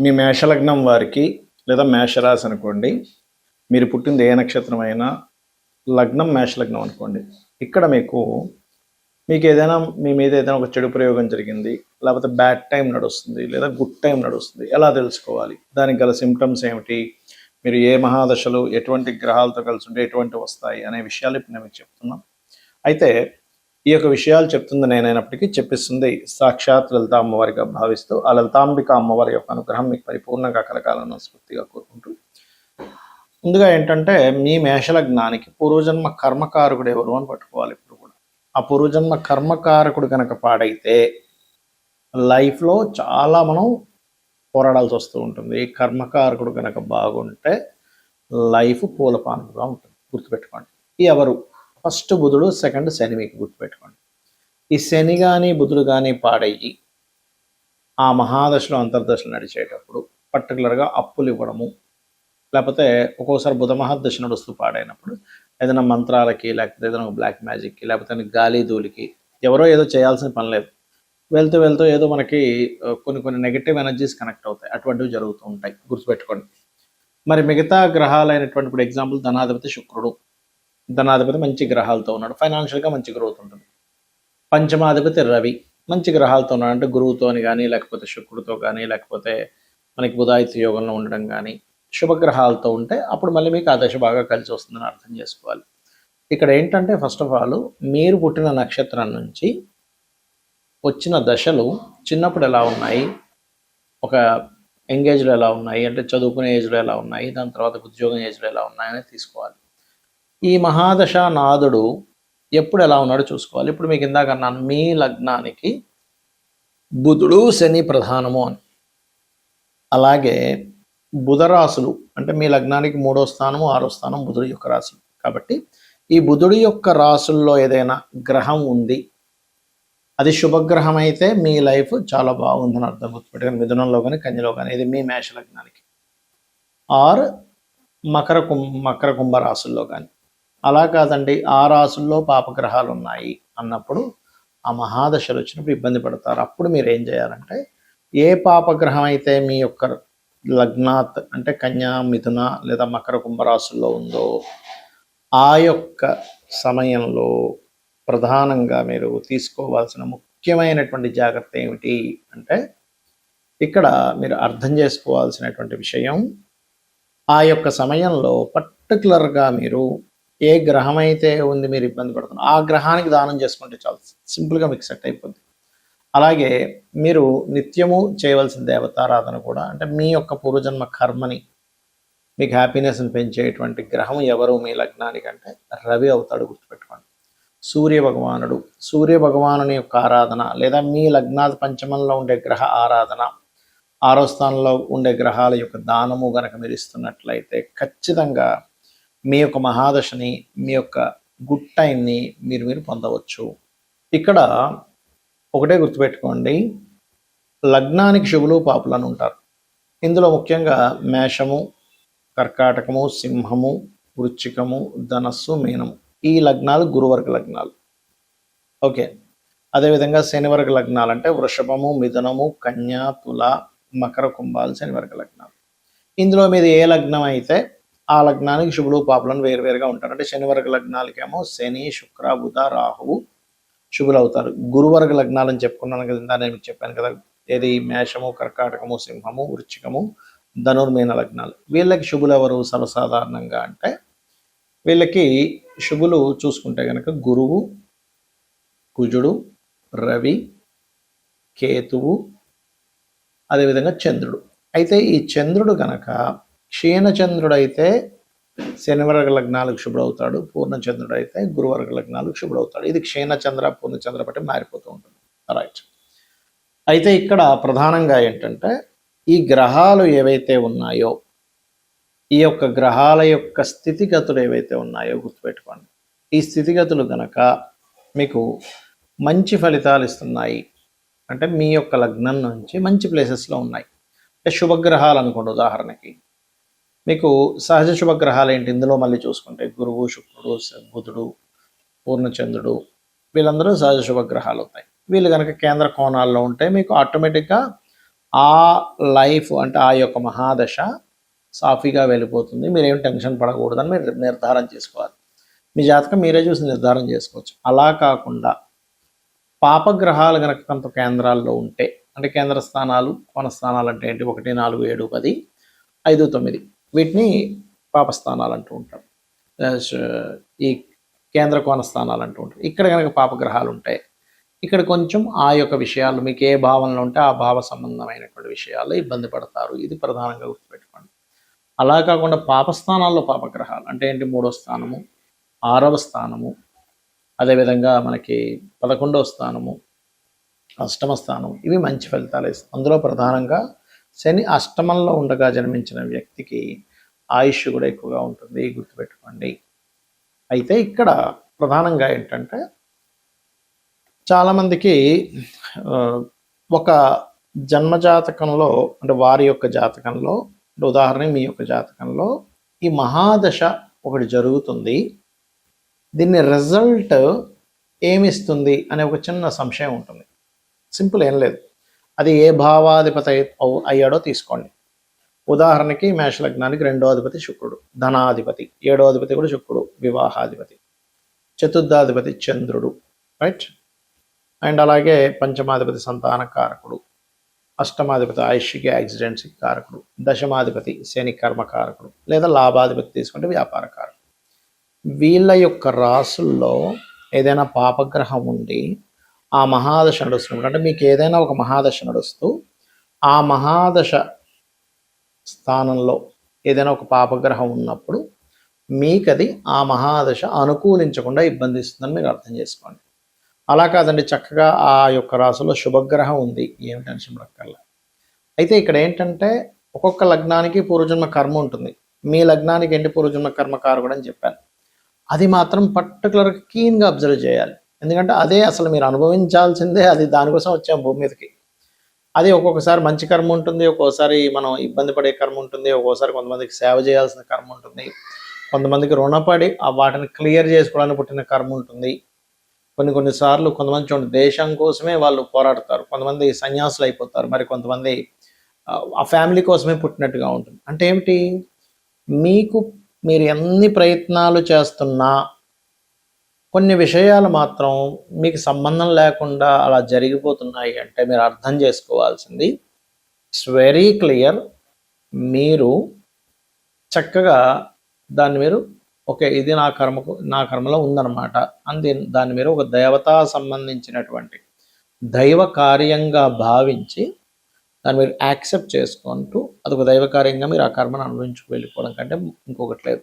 మీ మేషలగ్నం వారికి లేదా మేషరాశి అనుకోండి, మీరు పుట్టింది ఏ నక్షత్రం అయినా లగ్నం మేషలగ్నం అనుకోండి. ఇక్కడ మీకు ఏదైనా మీ మీద ఏదైనా ఒక చెడు ప్రయోగం జరిగింది, లేకపోతే బ్యాడ్ టైం నడుస్తుంది లేదా గుడ్ టైం నడుస్తుంది, ఎలా తెలుసుకోవాలి, దానికి గల సిమ్టమ్స్ ఏమిటి, మీరు ఏ మహాదశలు ఎటువంటి గ్రహాలతో కలిసి ఉంటే ఎటువంటి వస్తాయి అనే విషయాలు ఇప్పుడు నేను మీకు చెప్తున్నాను. అయితే ఈ యొక్క విషయాలు చెప్తుంది నేనైనప్పటికీ చెప్పిస్తుంది సాక్షాత్ లలిత అమ్మవారిగా భావిస్తూ ఆ లలితాంబిక అమ్మవారి యొక్క అనుగ్రహం మీకు పరిపూర్ణంగా కలగాలని స్ఫూర్తిగా కోరుకుంటూ, ముందుగా ఏంటంటే మీ మేషలగ్నానికి పూర్వజన్మ కర్మకారకుడు ఎవరు అని పట్టుకోవాలి. ఇప్పుడు కూడా ఆ పూర్వజన్మ కర్మకారకుడు కనుక పాడైతే లైఫ్లో చాలా మనం పోరాడాల్సి వస్తూ ఉంటుంది. కర్మకారకుడు కనుక బాగుంటే లైఫ్ పూలపానుగా ఉంటుంది. గుర్తుపెట్టుకోండి. ఎవరు? ఫస్ట్ బుధుడు, సెకండ్ శని. మీకు గుర్తుపెట్టుకోండి. ఈ శని కానీ బుధుడు కానీ పాడయ్యి ఆ మహాదశలో అంతర్దశలు నడిచేటప్పుడు పర్టికులర్గా అప్పులు ఇవ్వడము, లేకపోతే ఒక్కోసారి బుధ మహాదశ నడుస్తూ పాడైనప్పుడు ఏదైనా మంత్రాలకి, లేకపోతే ఏదైనా బ్లాక్ మ్యాజిక్కి, లేకపోతే గాలి ధూళికి ఎవరో ఏదో చేయాల్సిన పని లేదు, వెళ్తూ వెళ్తూ ఏదో మనకి కొన్ని నెగిటివ్ ఎనర్జీస్ కనెక్ట్ అవుతాయి. అటువంటివి జరుగుతూ ఉంటాయి. గుర్తుపెట్టుకోండి. మరి మిగతా గ్రహాలైనటువంటి ఇప్పుడు ఎగ్జాంపుల్ ధనాధిపతి శుక్రుడు, ధనాధిపతి మంచి గ్రహాలతో ఉన్నాడు, ఫైనాన్షియల్గా మంచి గ్రోత్ ఉంటుంది. పంచమాధిపతి రవి మంచి గ్రహాలతో ఉన్నాడు, అంటే గురువుతోని కానీ, లేకపోతే శుక్రుడితో కానీ, లేకపోతే మనకి బుధాయిత యోగంలో ఉండడం కానీ, శుభగ్రహాలతో ఉంటే అప్పుడు మళ్ళీ మీకు ఆ దశ బాగా కలిసి వస్తుందని అర్థం చేసుకోవాలి. ఇక్కడ ఏంటంటే ఫస్ట్ ఆఫ్ ఆల్ మీరు పుట్టిన నక్షత్రం నుంచి వచ్చిన దశలు చిన్నప్పుడు ఎలా ఉన్నాయి, ఒక ఎంగేజ్లో ఎలా ఉన్నాయి, అంటే చదువుకునే ఏజ్లో ఎలా ఉన్నాయి, దాని తర్వాత ఉద్యోగం ఏజ్లో ఎలా ఉన్నాయని తీసుకోవాలి. ఈ మహాదశ నాదుడు ఎప్పుడు ఎలా ఉన్నాడో చూసుకోవాలి. ఇప్పుడు మీకు ఇందాక అన్నాను మీ లగ్నానికి బుధుడు శని ప్రధానము అని. అలాగే బుధరాశులు అంటే మీ లగ్నానికి 3వ స్థానము 6వ స్థానం బుధుడి యొక్క రాశులు. కాబట్టి ఈ బుధుడి యొక్క రాశుల్లో ఏదైనా గ్రహం ఉంది, అది శుభగ్రహం అయితే మీ లైఫ్ చాలా బాగుందని అర్థం. గుర్తుపెట్టుకొని మిథునంలో కానీ కన్యలో కానీ, ఇది మీ మేష లగ్నానికి. ఆర్ మకర కుంభ రాశుల్లో కానీ. అలా కాదండి ఆ రాశుల్లో పాపగ్రహాలు ఉన్నాయి అన్నప్పుడు ఆ మహాదశలు వచ్చినప్పుడు ఇబ్బంది పడతారు. అప్పుడు మీరు ఏం చేయాలంటే ఏ పాపగ్రహం అయితే మీ యొక్క లగ్నాత్ అంటే కన్యా, మిథున లేదా మకర కుంభరాశుల్లో ఉందో ఆ యొక్క సమయంలో ప్రధానంగా మీరు తీసుకోవాల్సిన ముఖ్యమైనటువంటి జాగ్రత్త ఏమిటి అంటే, ఇక్కడ మీరు అర్థం చేసుకోవాల్సినటువంటి విషయం, ఆ యొక్క సమయంలో పర్టికులర్గా మీరు ఏ గ్రహం అయితే ఉంది మీరు ఇబ్బంది పడుతున్నారు ఆ గ్రహానికి దానం చేసుకుంటే చాలు, సింపుల్గా మీకు సెట్ అయిపోద్ది. అలాగే మీరు నిత్యము చేయవలసిన దేవతారాధన కూడా, అంటే మీ యొక్క పూర్వజన్మ కర్మని మీకు హ్యాపీనెస్ని పెంచేటువంటి గ్రహం ఎవరు మీ లగ్నానికి అంటే రవి అవుతాడు. గుర్తుపెట్టుకోండి. సూర్య భగవానుని యొక్క ఆరాధన, లేదా మీ లగ్నాది పంచమంలో ఉండే గ్రహ ఆరాధన, 6వ స్థానంలో ఉండే గ్రహాల యొక్క దానము గనక మీరు ఇస్తున్నట్లయితే ఖచ్చితంగా మీ యొక్క మహాదశని, మీ యొక్క గుడ్ టైంని మీరు పొందవచ్చు. ఇక్కడ ఒకటే గుర్తుపెట్టుకోండి, లగ్నానికి శుభులు పాపులు అని ఉంటారు. ఇందులో ముఖ్యంగా మేషము, కర్కాటకము, సింహము, వృశ్చికము, ధనస్సు, మీనము ఈ లగ్నాలు గురువర్గ లగ్నాలు. ఓకే. అదేవిధంగా శనివర్గ లగ్నాలు అంటే వృషభము, మిథునము, కన్య, తుల, మకర కుంభాలు శనివర్గ లగ్నాలు. ఇందులో మీద ఏ లగ్నం అయితే ఆ లగ్నానికి శుభులు పాపులను వేరువేరుగా ఉంటారు. అంటే శనివర్గ లగ్నాలకేమో శని, శుక్ర, బుధ, రాహువు శుభులు అవుతారు. గురువర్గ లగ్నాలు అని చెప్పుకున్నాను కదా, నేను మీకు చెప్పాను కదా, ఏది మేషము, కర్కాటకము, సింహము, వృశ్చికము, ధనుర్మీన లగ్నాలు. వీళ్ళకి శుభులు ఎవరు సర్వసాధారణంగా అంటే, వీళ్ళకి శుభులు చూసుకుంటే కనుక గురువు, కుజుడు, రవి, కేతువు, అదేవిధంగా చంద్రుడు. అయితే ఈ చంద్రుడు కనుక క్షీణచంద్రుడు అయితే శనివర్గ లగ్నాలకు శుభుడవుతాడు, పూర్ణచంద్రుడు అయితే గురువర్గ లగ్నాలకు శుభుడవుతాడు. ఇది క్షీణచంద్ర పూర్ణచంద్ర బట్టి మారిపోతూ ఉంటుంది. రైట్. అయితే ఇక్కడ ప్రధానంగా ఏంటంటే ఈ గ్రహాలు ఏవైతే ఉన్నాయో, ఈ యొక్క గ్రహాల యొక్క స్థితిగతులు ఏవైతే ఉన్నాయో గుర్తుపెట్టుకోండి. ఈ స్థితిగతులు కనుక మీకు మంచి ఫలితాలు ఇస్తున్నాయి అంటే మీ యొక్క లగ్నం నుంచి మంచి ప్లేసెస్లో ఉన్నాయి. అంటే శుభగ్రహాలు అనుకోండి. ఉదాహరణకి మీకు సహజ శుభగ్రహాలు ఏంటి ఇందులో మళ్ళీ చూసుకుంటే గురువు, శుక్రుడు, బుధుడు, పూర్ణచంద్రుడు వీళ్ళందరూ సహజ శుభగ్రహాలు అవుతాయి. వీళ్ళు కనుక కేంద్ర కోణాల్లో ఉంటే మీకు ఆటోమేటిక్గా ఆ లైఫ్ అంటే ఆ యొక్క మహాదశ సాఫీగా వెళ్ళిపోతుంది. మీరేం టెన్షన్ పడకూడదని మీరు నిర్ధారణ చేసుకోవాలి. మీ జాతకం మీరే చూసి నిర్ధారణ చేసుకోవచ్చు. అలా కాకుండా పాపగ్రహాలు కనుక కొంత కేంద్రాల్లో ఉంటే, అంటే కేంద్ర స్థానాలు, కోణ స్థానాలు అంటే ఏంటి, 1, 4, 7, 10, 5, 9 వీటిని పాపస్థానాలు అంటూ ఉంటారు. ఈ కేంద్ర కోణ స్థానాలు అంటూ ఉంటారు. ఇక్కడ కనుక పాపగ్రహాలు ఉంటాయి, ఇక్కడ కొంచెం ఆ యొక్క విషయాలు మీకు ఏ భావనలో ఉంటే ఆ భావ సంబంధమైనటువంటి విషయాల్లో ఇబ్బంది పడతారు. ఇది ప్రధానంగా గుర్తుపెట్టుకోండి. అలా కాకుండా పాపస్థానాల్లో పాపగ్రహాలు అంటే ఏంటి, 3వ స్థానము, 6వ స్థానము, అదేవిధంగా మనకి 11వ స్థానము, 8వ స్థానం, ఇవి మంచి ఫలితాలు ఇస్తాయి. అందులో ప్రధానంగా శని అష్టమంలో ఉండగా జన్మించిన వ్యక్తికి ఆయుష్ కూడా ఎక్కువగా ఉంటుంది, గుర్తుపెట్టుకోండి. అయితే ఇక్కడ ప్రధానంగా ఏంటంటే చాలామందికి ఒక జన్మజాతకంలో అంటే వారి యొక్క జాతకంలో, ఉదాహరణకి మీ యొక్క జాతకంలో ఈ మహాదశ ఒకటి జరుగుతుంది, దీన్ని రిజల్ట్ ఏమిస్తుంది అనే ఒక చిన్న సంశయం ఉంటుంది. సింపుల్ ఏం లేదు, అది ఏ భావాధిపతి అయ్యాడో తీసుకోండి. ఉదాహరణకి మేషలగ్నానికి 2వ అధిపతి శుక్రుడు, ధనాధిపతి, 7వ అధిపతి కూడా శుక్రుడు, వివాహాధిపతి, చతుర్థాధిపతి చంద్రుడు, రైట్. అండ్ అలాగే పంచమాధిపతి సంతాన కారకుడు, అష్టమాధిపతి ఆయుష్కి యాక్సిడెంట్స్కి కారకుడు, దశమాధిపతి శని కర్మకారకుడు, లేదా లాభాధిపతి తీసుకుంటే వ్యాపార కారకుడు. వీళ్ళ యొక్క రాసుల్లో ఏదైనా పాపగ్రహం ఉండి ఆ మహాదశ నడుస్తున్నప్పుడు, అంటే మీకు ఏదైనా ఒక మహాదశ నడుస్తూ ఆ మహాదశ స్థానంలో ఏదైనా ఒక పాపగ్రహం ఉన్నప్పుడు మీకు అది ఆ మహాదశ అనుకూలించకుండా ఇబ్బంది ఇస్తుందని మీరు అర్థం చేసుకోండి. అలా కాదండి, చక్కగా ఆ యొక్క రాశిలో శుభగ్రహం ఉంది, ఏమి టెన్షన్ పడక్కర్లా. అయితే ఇక్కడ ఏంటంటే ఒక్కొక్క లగ్నానికి పూర్వజన్మ కర్మ ఉంటుంది. మీ లగ్నానికి ఏంటి పూర్వజన్మ కర్మకారకుడు అని చెప్పాను. అది మాత్రం పర్టికులర్గా కీన్గా అబ్జర్వ్ చేయాలి. ఎందుకంటే అదే అసలు మీరు అనుభవించాల్సిందే, అది దానికోసం వచ్చాం భూమి మీదకి. అది ఒక్కొక్కసారి మంచి కర్మ ఉంటుంది, ఒక్కోసారి మనం ఇబ్బంది పడే కర్మ ఉంటుంది, ఒక్కోసారి కొంతమందికి సేవ చేయాల్సిన కర్మ ఉంటుంది, కొంతమందికి రుణపడి వాటిని క్లియర్ చేసుకోవడానికి పుట్టిన కర్మ ఉంటుంది. కొన్నిసార్లు కొంతమంది చూడండి దేశం కోసమే వాళ్ళు పోరాడతారు, కొంతమంది సన్యాసులు అయిపోతారు, మరి కొంతమంది ఆ ఫ్యామిలీ కోసమే పుట్టినట్టుగా ఉంటుంది. అంటే ఏమిటి, మీరు ఎన్ని ప్రయత్నాలు చేస్తున్నా కొన్ని విషయాలు మాత్రం మీకు సంబంధం లేకుండా అలా జరిగిపోతున్నాయి అంటే మీరు అర్థం చేసుకోవాల్సింది ఇట్స్ వెరీ క్లియర్. మీరు చక్కగా దాన్ని మీరు ఓకే ఇది నా కర్మలో ఉందన్నమాట అని దాన్ని మీరు ఒక దేవతా సంబంధించినటువంటి దైవ కార్యంగా భావించి దాన్ని మీరు యాక్సెప్ట్ చేసుకుంటూ అదొక దైవ కార్యంగా మీరు ఆ కర్మను అనుభవించుకు వెళ్ళిపోవడం కంటే ఇంకొకటి లేదు.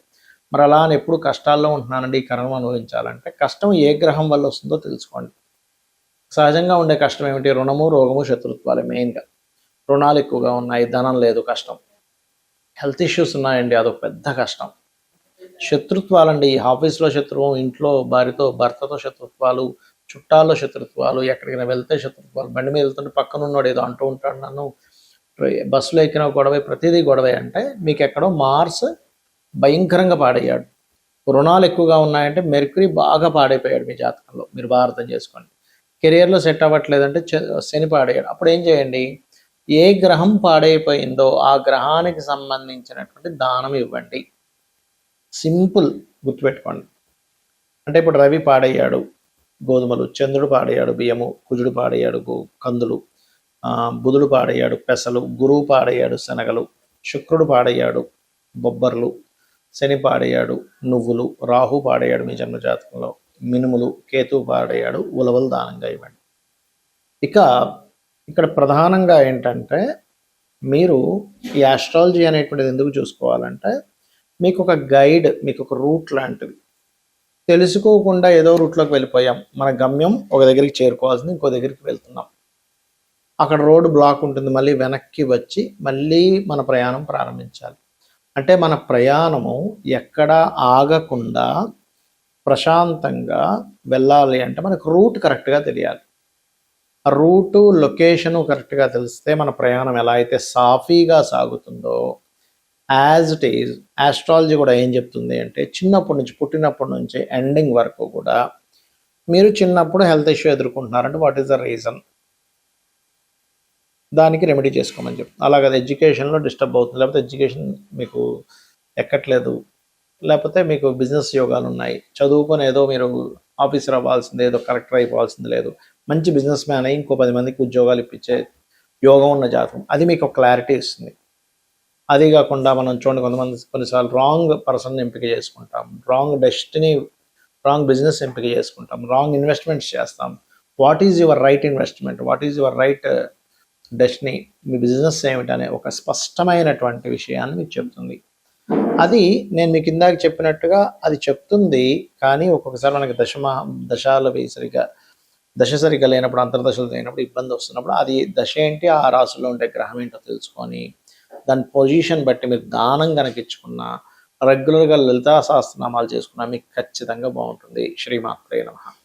మరి అలా అని ఎప్పుడు కష్టాల్లో ఉంటున్నానండి, ఈ కర్మ అనుభవించాలంటే కష్టం ఏ గ్రహం వల్ల వస్తుందో తెలుసుకోండి. సహజంగా ఉండే కష్టం ఏమిటి, రుణము, రోగము, శత్రుత్వాలే మెయిన్గా. రుణాలు ఎక్కువగా ఉన్నాయి, ధనం లేదు, కష్టం. హెల్త్ ఇష్యూస్ ఉన్నాయండి, అదొక పెద్ద కష్టం. శత్రుత్వాలండి, ఆఫీస్లో శత్రువు, ఇంట్లో భర్తతో శత్రుత్వాలు, చుట్టాల్లో శత్రుత్వాలు, ఎక్కడికైనా వెళ్తే శత్రుత్వాలు, బండి మీద వెళ్తుంటే పక్కన ఉన్నాడు ఏదో అంటూ ఉంటాడు, నన్ను బస్సులో ఎక్కిన గొడవే, ప్రతిదీ గొడవే. అంటే మీకు ఎక్కడో మార్స్ భయంకరంగా పాడయ్యాడు. రుణాలు ఎక్కువగా ఉన్నాయంటే మెర్క్యూరీ బాగా పాడైపోయాడు మీ జాతకంలో, మీరు బాగా అర్థం చేసుకోండి. కెరియర్లో సెట్ అవ్వట్లేదంటే శని పాడయ్యాడు. అప్పుడు ఏం చేయండి, ఏ గ్రహం పాడైపోయిందో ఆ గ్రహానికి సంబంధించినటువంటి దానం ఇవ్వండి. సింపుల్, గుర్తుపెట్టుకోండి. అంటే ఇప్పుడు రవి పాడయ్యాడు గోధుమలు, చంద్రుడు పాడయ్యాడు బియ్యము, కుజుడు పాడయ్యాడు కందులు, బుధుడు పాడయ్యాడు పెసలు, గురువు పాడయ్యాడు శనగలు, శుక్రుడు పాడయ్యాడు బొబ్బర్లు, శని పాడయ్యాడు నువ్వులు, రాహు పాడయ్యాడు మీ జన్మజాతకంలో మినుములు, కేతు పాడయ్యాడు ఉలవలు దానంగా ఇవ్వండి. ఇక ఇక్కడ ప్రధానంగా ఏంటంటే మీరు ఈ ఆస్ట్రాలజీ అనేటువంటిది ఎందుకు చూసుకోవాలంటే మీకు ఒక గైడ్, మీకు ఒక రూట్ లాంటిది. తెలుసుకోకుండా ఏదో రూట్లోకి వెళ్ళిపోయాం, మన గమ్యం ఒక దగ్గరికి చేరుకోవాల్సింది ఇంకో దగ్గరికి వెళ్తున్నాం, అక్కడ రోడ్డు బ్లాక్ ఉంటుంది, మళ్ళీ వెనక్కి వచ్చి మళ్ళీ మన ప్రయాణం ప్రారంభించాలి. అంటే మన ప్రయాణము ఎక్కడ ఆగకుండా ప్రశాంతంగా వెళ్ళాలి అంటే మనకు రూట్ కరెక్ట్గా తెలియాలి. ఆ రూటు లొకేషను కరెక్ట్గా తెలిస్తే మన ప్రయాణం ఎలా అయితే సాఫీగా సాగుతుందో యాజ్ ఇట్ ఈజ్ ఆస్ట్రాలజీ కూడా ఏం చెప్తుంది అంటే చిన్నప్పటి నుంచి, పుట్టినప్పటి నుంచి ఎండింగ్ వరకు కూడా మీరు చిన్నప్పుడు హెల్త్ ఇష్యూ ఎదుర్కొంటున్నారంటే వాట్ ఈస్ ద రీజన్, దానికి రెమెడీ చేసుకోమని చెప్తాను. అలాగే ఎడ్యుకేషన్లో డిస్టర్బ్ అవుతుంది, లేకపోతే ఎడ్యుకేషన్ మీకు ఎక్కట్లేదు, లేకపోతే మీకు బిజినెస్ యోగాలు ఉన్నాయి, చదువుకొని ఏదో మీరు ఆఫీసర్ అవ్వాల్సింది, ఏదో కలెక్టర్ అయిపోవాల్సింది లేదు, మంచి బిజినెస్ మ్యాన్ అయ్యి ఇంకో 10 మందికి ఉద్యోగాలు ఇప్పించే యోగం ఉన్న జాతకం, అది మీకు క్లారిటీ ఇస్తుంది. అది కాకుండా మనం చూడండి, కొంతమంది కొన్నిసార్లు రాంగ్ పర్సన్ ఎంపిక చేసుకుంటాం, రాంగ్ డెస్టినీ, రాంగ్ బిజినెస్ ఎంపిక చేసుకుంటాం, రాంగ్ ఇన్వెస్ట్మెంట్స్ చేస్తాం. What is your right investment, what is your right destiny, మీ బిజినెస్ ఏమిటనే ఒక స్పష్టమైనటువంటి విషయాన్ని మీకు చెప్తుంది. అది నేను మీకు ఇందాక చెప్పినట్టుగా అది చెప్తుంది. కానీ ఒక్కొక్కసారి మనకి దశాలు దశ సరిగ్గా లేనప్పుడు, అంతర్దశలు లేనప్పుడు, ఇబ్బంది వస్తున్నప్పుడు, అది దశ ఏంటి, ఆ రాశిలో ఉండే గ్రహం ఏంటో తెలుసుకొని దాని పొజిషన్ బట్టి మీరు దానం కనుక ఇచ్చుకున్న, రెగ్యులర్గా లలితా సహస్రనామాలు చేసుకున్నా మీకు ఖచ్చితంగా బాగుంటుంది. శ్రీమాత్రే నమః.